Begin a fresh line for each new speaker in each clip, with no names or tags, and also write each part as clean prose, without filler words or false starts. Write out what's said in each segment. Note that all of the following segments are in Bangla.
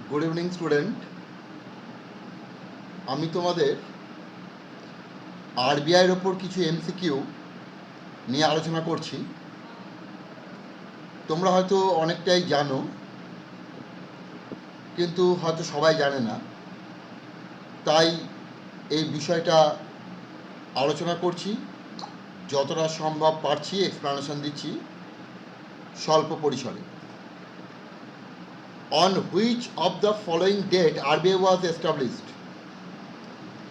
Good evening student. আমি তোমাদের আরবিআইয়ের ওপর কিছু এমসিকিউ নিয়ে আলোচনা করছি। তোমরা হয়তো অনেকটাই জানো, কিন্তু হয়তো সবাই জানে না, তাই এই বিষয়টা আলোচনা করছি। যতটা সম্ভব পারছি এক্সপ্লানেশন দিচ্ছি স্বল্প পরিসরে। On which of the following date RBI was established?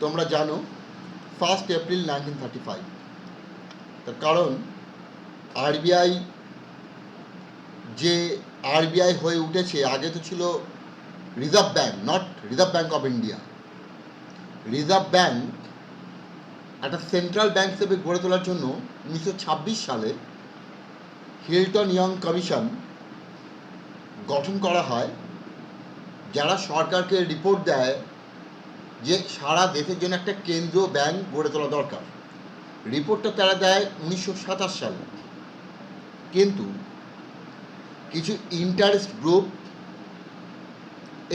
তোমরা জানো 1 এপ্রিল 1935। তার কারণ আরবিআই যে আরবিআই হয়ে উঠেছে, আগে তো ছিল reserve bank, not reserve bank of India. Reserve bank একটা সেন্ট্রাল ব্যাঙ্ক হিসেবে গড়ে তোলার জন্য 1926 সালে হিল্টন ইয়ং কমিশন গঠন করা হয়, যারা সরকারকে রিপোর্ট দেয় যে সারা দেশের জন্য একটা কেন্দ্রীয় ব্যাঙ্ক গড়ে তোলা দরকার। রিপোর্টটা তারা দেয় 1927 সালে, কিন্তু কিছু ইন্টারেস্ট গ্রুপ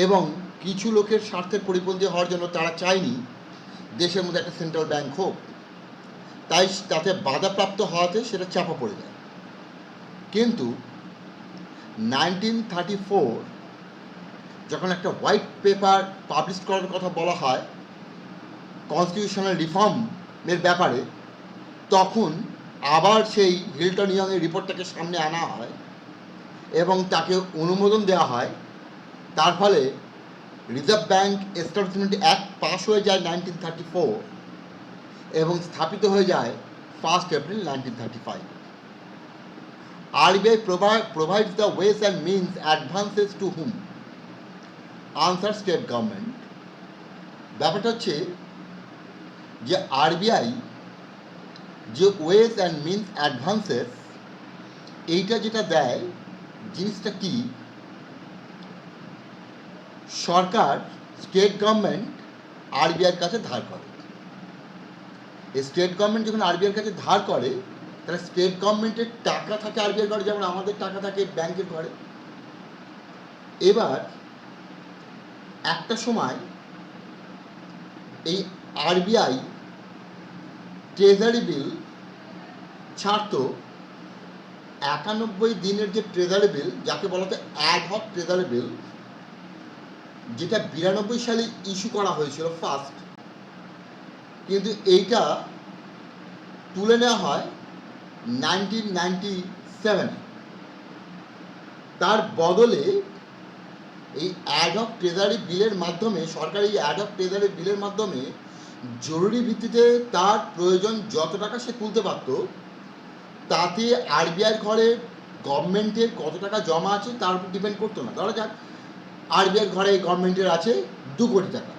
এবং কিছু লোকের স্বার্থের পরিপন্থী হওয়ার জন্য তারা চায়নি দেশের মধ্যে একটা সেন্ট্রাল ব্যাঙ্ক হোক, তাই তাতে বাধাপ্রাপ্ত হওয়াতে সেটা চাপা পড়ে যায়। কিন্তু 1934 যখন একটা হোয়াইট পেপার পাবলিশ করার কথা বলা হয় কনস্টিটিউশনাল রিফর্মের ব্যাপারে, তখন আবার সেই হিল্টন ইয়ংয়ের রিপোর্টটাকে সামনে আনা হয় এবং তাকে অনুমোদন দেওয়া হয়। তার ফলে reserve bank establishment act pass হয়ে যায় 1934 এবং স্থাপিত হয়ে যায় 1 April 1935। RBI provides the ways and means advances to whom? Answer, state government. ব্যাপারটা হচ্ছে যে আরবিআই যে ওয়েজ অ্যান্ড মিনস অ্যাডভান্সেস এইটা যেটা দেয়, জিনিসটা কি? সরকার, স্টেট গভর্নমেন্ট আরবিআইয়ের কাছে ধার করে। এই স্টেট গভর্নমেন্ট যখন আরবিআইয়ের কাছে ধার করে, তাহলে স্টেট গভর্নমেন্টের টাকা থাকে আরবিআইয়ের ঘরে, যেমন আমাদের টাকা থাকে ব্যাংকের ঘরে। এবার একটা সময় এই আরবিআই ট্রেজারি বিল ছাড়তো, 91 দিনের যে ট্রেজারি বিল, যাকে বলা হতো অ্যাডহক ট্রেজারি বিল, যেটা 92 সালে ইস্যু করা হয়েছিল ফার্স্ট, কিন্তু এইটা তুলে নেওয়া হয় 1997। তার বদলে এই অ্যাডহক ট্রেজারি বিলের মাধ্যমে, সরকার এই অ্যাডহক ট্রেজারি বিলের মাধ্যমে জরুরি ভিত্তিতে তার প্রয়োজন যত টাকা সে তুলতে পারত, তাতে আরবিআইয়ের ঘরে গভর্নমেন্টের কত টাকা জমা আছে তার উপর ডিপেন্ড করতো না। ধরা যাক আরবিআইয়ের ঘরে গভর্নমেন্টের আছে 2 কোটি টাকা,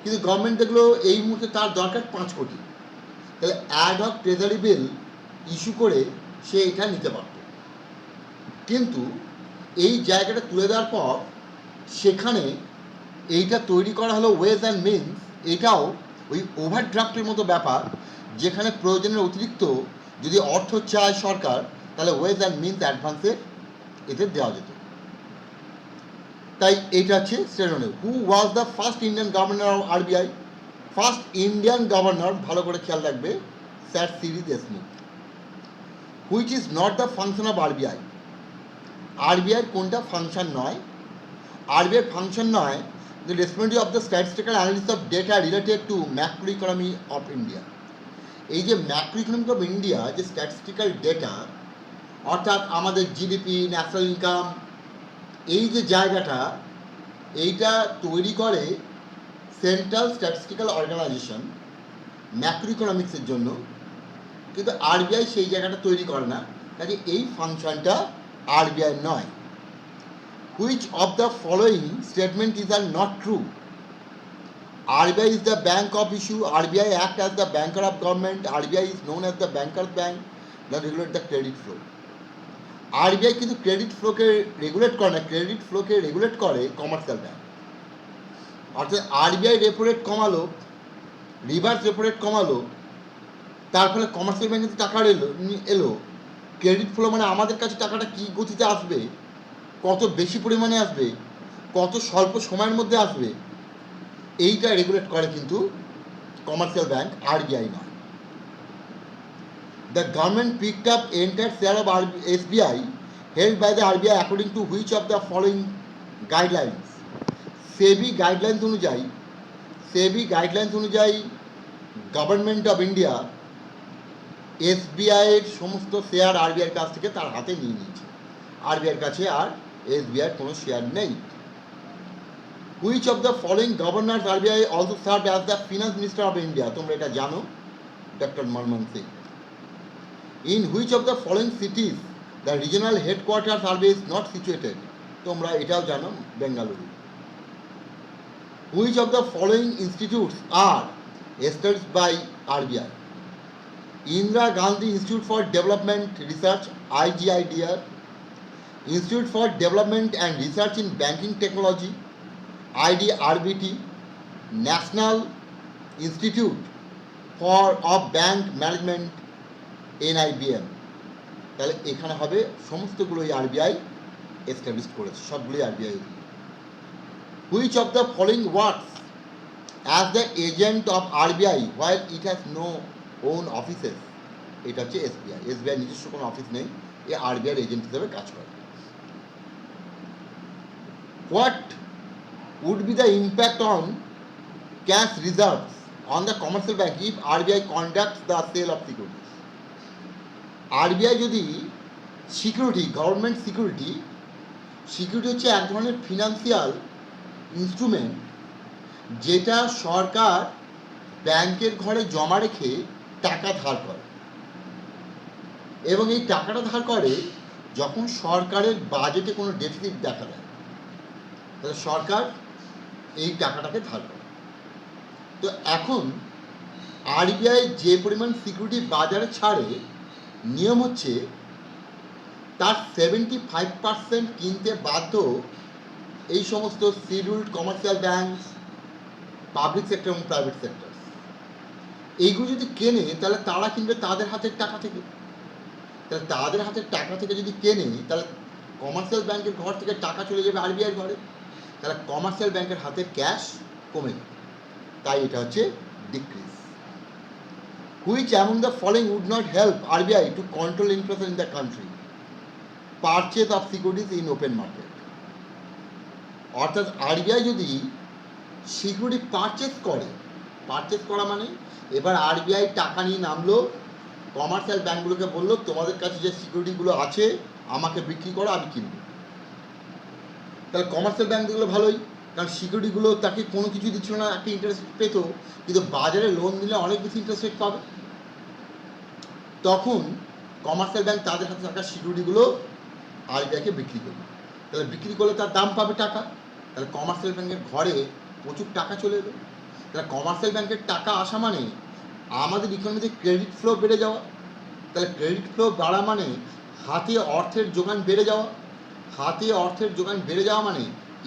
কিন্তু গভর্নমেন্ট দেখলো এই মুহূর্তে তার দরকার 5 কোটি, তাহলে অ্যাডহক ট্রেজারি বিল ইস্যু করে সে এটা নিতে পারত। কিন্তু এই জায়গাটা তুলে দেওয়ার পর সেখানে এইটা তৈরি করা হলো ওয়েজ অ্যান্ড মিনস। এটাও ওই ওভারড্রাফটের মতো ব্যাপার, যেখানে প্রয়োজনের অতিরিক্ত যদি অর্থ চায় সরকার, তাহলে ওয়েজ অ্যান্ড মিনস অ্যাডভান্সে এতে দেওয়া যেত। তাই এইটা হচ্ছে শ্রেণী। Who was the first Indian governor of RBI? First Indian governor, ভালো করে খেয়াল রাখবে, sir C D Deshmukh. Which is not the function of RBI? আরবিআইয়ের কোনটা ফাংশন নয়? আরবিআইয়ের ফাংশন নয় the responsibility of the statistical analysis of data related to macroeconomy of India. এই যে ম্যাক্রোইকোনমিক অফ ইন্ডিয়া, যে স্ট্যাটিস্টিক্যাল ডেটা, অর্থাৎ আমাদের জিডিপি, ন্যাশনাল ইনকাম, এই যে জায়গাটা, এইটা তৈরি করে সেন্ট্রাল স্ট্যাটিস্টিক্যাল অর্গানাইজেশন ম্যাক্রোইকোনমিক্সের জন্য, কিন্তু আরবিআই সেই জায়গাটা তৈরি করে না, কাজে এই ফাংশনটা আরবিআই নয়। Which of the following statement is not true? RBI is the bank of issue, RBI act as the banker of government, RBI is known as the banker's bank that regulate the credit flow. RBI কিন্তু ক্রেডিট ফ্লোকে রেগুলেট করে না, ক্রেডিট ফ্লোকে রেগুলেট করে কমার্শিয়াল ব্যাংক। অর্থাৎ আরবিআই রেপো রেট কমালো, রিভার্স রেপো রেট কমালো, তার ফলে কমার্শিয়াল ব্যাংকে টাকা এলো। ক্রেডিট ফ্লো মানে আমাদের কাছে টাকাটা কী গতিতে আসবে, কত বেশি পরিমাণে আসবে, কত স্বল্প সময়ের মধ্যে আসবে, এইটা রেগুলেট করে কিন্তু কমার্শিয়াল ব্যাংক, আরবিআই নয়। The government picked up entire share of SBI held by the RBI according to which of the following guidelines? SEBI guidelines অনুযায়ী গভর্নমেন্ট অফ ইন্ডিয়া এসবিআইয়ের সমস্ত শেয়ার আরবিআইয়ের কাছ থেকে তার হাতে নিয়ে নিয়েছে। আরবিআইয়ের কাছে আর এসবিআইয়ের কোনো শেয়ার নেই। Which of the following governor RBI also serve as the finance minister of India? তোমরা এটা জানো, doctor Manmohan Singh. In which of the following cities the regional headquarters RBI is not situated? তোমরা এটাও জানো, Bengaluru. Which of the following institutes are established by RBI? Indira Gandhi Institute for Development Research, IGIDR, Institute for Development and Research in Banking Technology, IDRBT, National Institute of Bank Management, NIBM। তাহলে এখানে হবে সমস্তগুলোই আরবিআই এস্টাবলিশ করেছে, সবগুলোই RBI. Which of the following works as the agent of RBI while it has no own offices? এটা হচ্ছে এসবিআই। এসবিআই নিজস্ব কোনো অফিস নেই, এ আরবিআইয়ের এজেন্ট হিসেবে কাজ করে। What would be the impact on cash reserves on the commercial bank if RBI conducts the sale of securities? RBI যদি সিকিউরিটি, গভর্নমেন্ট সিকিউরিটি হচ্ছে এক ধরনের ফিনান্সিয়াল ইনস্ট্রুমেন্ট যেটা সরকার ব্যাংকের ঘরে জমা রেখে টাকা ধার করে, এবং এই টাকাটা ধার করে যখন সরকারের বাজেটে কোনো ডেফিসিট দেখা দেয়, তাহলে সরকার এই টাকাটাকে ধার করে। তো এখন আরবিআই যে পরিমাণ সিকিউরিটি বাজারে ছাড়ে, নিয়ম হচ্ছে তার 75% কিনতে বাধ্য এই সমস্ত scheduled commercial bank, public sector এবং প্রাইভেট সেক্টর। এইগুলো যদি কেনে তাহলে তারা কিনবে তাদের হাতের টাকা থেকে। তাহলে তাদের হাতের টাকা থেকে যদি কেনে, তাহলে কমার্শিয়াল ব্যাংকের ঘর থেকে টাকা চলে যাবে আরবিআইয়ের ঘরে, তাহলে কমার্শিয়াল ব্যাংকের হাতের ক্যাশ কমে যাবে। তাই এটা হচ্ছে decrease. Which among the following would not help RBI to control inflation in the country? Purchase of securities in open market। অর্থাৎ আরবিআই যদি সিকিউরিটি পারচেস করা মানে এবার আরবিআই টাকা নিয়ে নামলো, কমার্শিয়াল ব্যাংকগুলোকে বললো তোমাদের কাছে যে সিকিউরিটিগুলো আছে আমাকে বিক্রি করো, আমি কিনবো। তাহলে কমার্শিয়াল ব্যাংকগুলো ভালোই, কারণ সিকিউরিটিগুলো তাকে কোনো কিছু দিচ্ছিল না, একটা ইন্টারেস্ট পেত, কিন্তু বাজারে লোন দিলে অনেক বেশি ইন্টারেস্ট রেট পাবে। তখন কমার্শিয়াল ব্যাংক তাদের হাতে থাকা সিকিউরিটিগুলো আরবিআইকে বিক্রি করবে। তাহলে বিক্রি করলে তার দাম পাবে টাকা, তাহলে কমার্শিয়াল ব্যাংকের ঘরে প্রচুর টাকা চলে যাবে। তাহলে কমার্শিয়াল ব্যাংকের টাকা আসা মানে আমাদের ইকোনমিতে ক্রেডিট ফ্লো বেড়ে যাওয়া। তাহলে ক্রেডিট ফ্লো বাড়া মানে হাতে অর্থের যোগান বেড়ে যাওয়া, মানে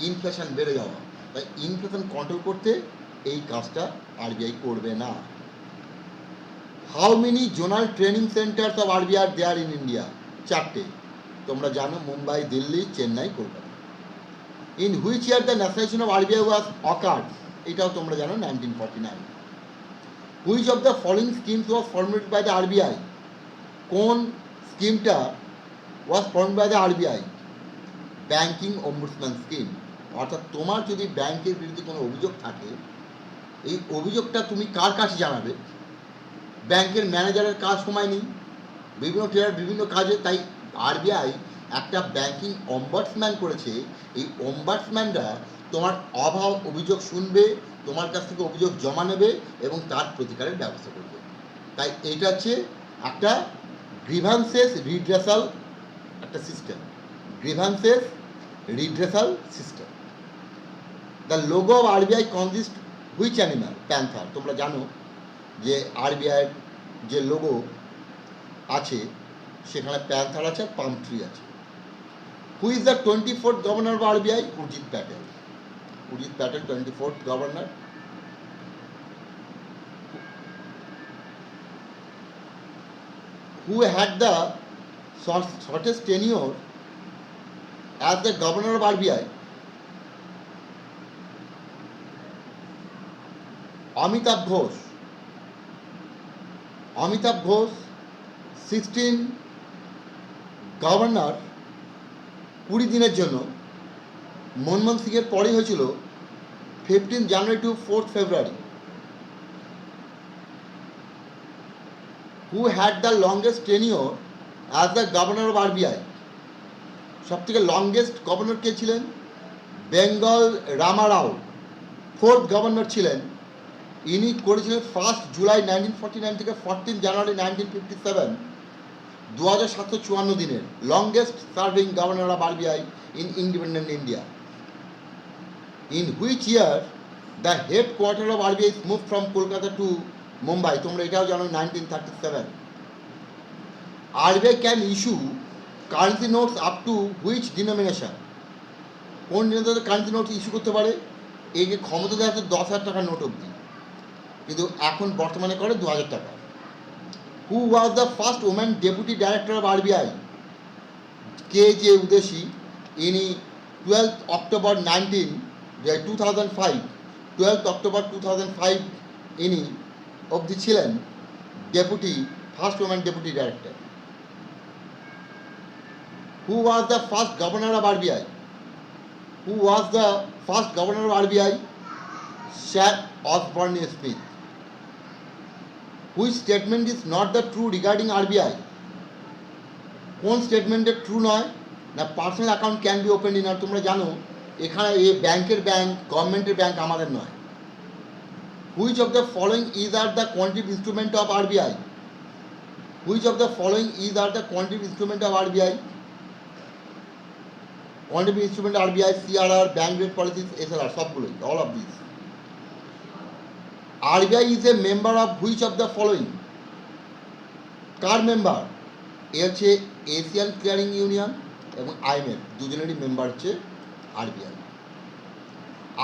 ইনফ্লেশন বেড়ে যাওয়া। তাই ইনফ্লেশন কন্ট্রোল করতে এই কাজটা আরবিআই করবে না। How many zonal training centres of RBI are there in India? 4টে। তোমরা জানো, Mumbai, Delhi, Chennai, Kolkata. In which year the nationalisation of RBI was occurred? এটাও তোমরা জানো, 1949। Which of the following schemes was formulated by the RBI? কোন স্কিমটা was formulated by the RBI? Banking ombudsman scheme. অর্থাৎ তোমার যদি ব্যাংকের বিরুদ্ধে কোনো অভিযোগ থাকে, এই অভিযোগটা তুমি কার কাছে জানাবে? ব্যাংকের ম্যানেজারের কাজ সময় নেই, বিভিন্ন ট্রেডার বিভিন্ন কাজে, তাই আরবিআই একটা ব্যাংকিং অম্বাডসম্যান করেছে। এই অম্বাডসম্যানরা তোমার অভিযোগ শুনবে, তোমার কাছ থেকে অভিযোগ জমা নেবে এবং তার প্রতিকারের ব্যবস্থা করবে। তাই এটা হচ্ছে একটা গ্রিভান্সেস রিড্রেসাল একটা system, system. The logo of RBI consist which animal? Panther. তোমরা জানো যে আরবিআইয়ের যে লোগো আছে সেখানে প্যান্থার আছে, পাম ট্রি আছে। Who is the 24th governor of RBI? Urjit Patel. 24th governor. Who had the shortest tenure as the governor of RBI? Amitav Ghosh 16 governor 20 দিনের জন্য, মনমোহন সিংয়ের পরেই হয়েছিল 15 January to 4 February. Who had the longest tenure as the governor of RBI? সব থেকে লংগেস্ট গভর্নর কে ছিলেন? বেঙ্গল রামারাও 4th গভর্নর ছিলেন। ইনি করেছিলেন 1 জুলাই 1949 থেকে 14 জানুয়ারি 1957, 2754 দিনের, longest serving governor of RBI in independent India. In which year the headquarter of RBI move from Kolkata to Mumbai? তোমরা এটাও জানো, 1937। RBI can issue currency notes up to which denomination? কোন ডিনোমিনেশনে কারেন্সি নোট ইস্যু করতে পারে? একে ক্ষমতা দেওয়া হচ্ছে 10,000 টাকার নোট অবধি, কিন্তু এখন বর্তমানে করে 2,000 টাকা। Who was the first woman deputy director of RBI? K J Udeshi. ইনি 12 অক্টোবর 2005 12 অক্টোবর 2005 ইনি অবধি ছিলেন first woman deputy director. Who was the first governor of RBI? Sir Osborne Smith. Which statement is not the true regarding RBI? কোন স্টেটমেন্টের ট্রু নয়? না, personal account can be open in. আর তোমরা জানো এখানে ব্যাংকের ব্যাংক, গভর্নমেন্টের ব্যাংক আমাদের নয়। Which of the following is are the quantitative instrument of RBI? Quantitative instrument RBI, CRR, bank rate policies, SLR, সবগুলোই, all of this. RBI is a member of which of the following? কার মেম্বার? এ হচ্ছে এশিয়ান ক্লিয়ারিং ইউনিয়ন এবং IMF, দুজনেরই মেম্বার হচ্ছে RBI.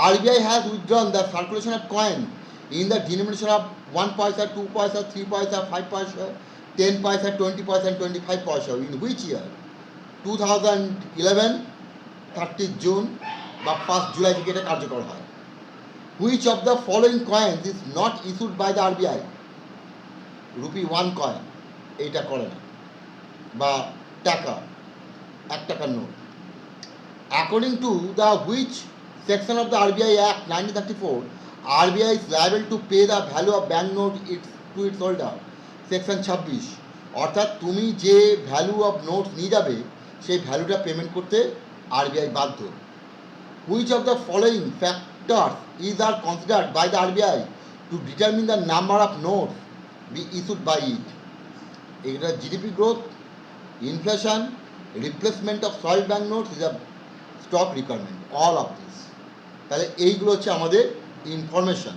RBI has withdrawn the circulation of coin in the denomination of 1 paisa, 2 পয়সা, 3 পয়সা, 5 পয়সা, 10 পয়সা, 20 পয়সা and 25 পয়সা ইন হুইচ ইয়ার? 2011, 30 জুন বা 1 জুলাই থেকে এটা কার্যকর হয়। Which of the following coins is not issued by the RBI? Rupee 1 coin এইটা করে না, বা টাকা, 1 টাকার নোট। According to the which section of the RBI act 1934, RBI is liable to pay the value of bank note to its holder? Section 26। অর্থাৎ তুমি যে ভ্যালু অফ নোটস নিয়ে যাবে সেই ভ্যালুটা পেমেন্ট করতে আরবিআই বাধ্য। Which of the following factors is are considered by the RBI to determine the number of notes be issued by it? এটা GDP growth, inflation, replacement of soil bank notes, is a stock requirement, all of this. তাহলে এইগুলো হচ্ছে আমাদের ইনফরমেশন।